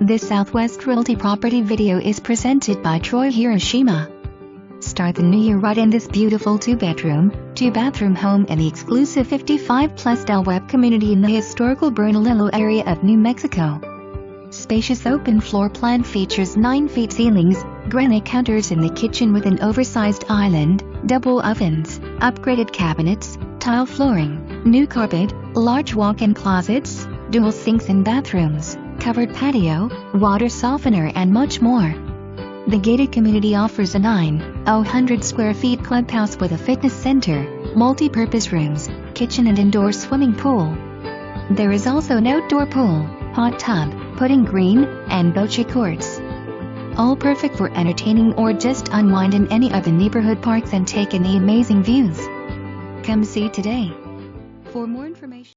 This Southwest Realty property video is presented by Troy Hiroshima. Start the new year right in this beautiful 2-bedroom, 2-bathroom home in the exclusive 55-plus Dell Webb community in the historical Bernalillo area of New Mexico. Spacious open floor plan features 9-feet ceilings, granite counters in the kitchen with an oversized island, double ovens, upgraded cabinets, tile flooring, new carpet, large walk-in closets, dual sinks in bathrooms, covered patio, water softener and much more. The gated community offers a 900 square feet clubhouse with a fitness center, multi-purpose rooms, kitchen and indoor swimming pool. There is also an outdoor pool, hot tub, putting green, and bocce courts. All perfect for entertaining or just unwind in any of the neighborhood parks and take in the amazing views. Come see today. For more information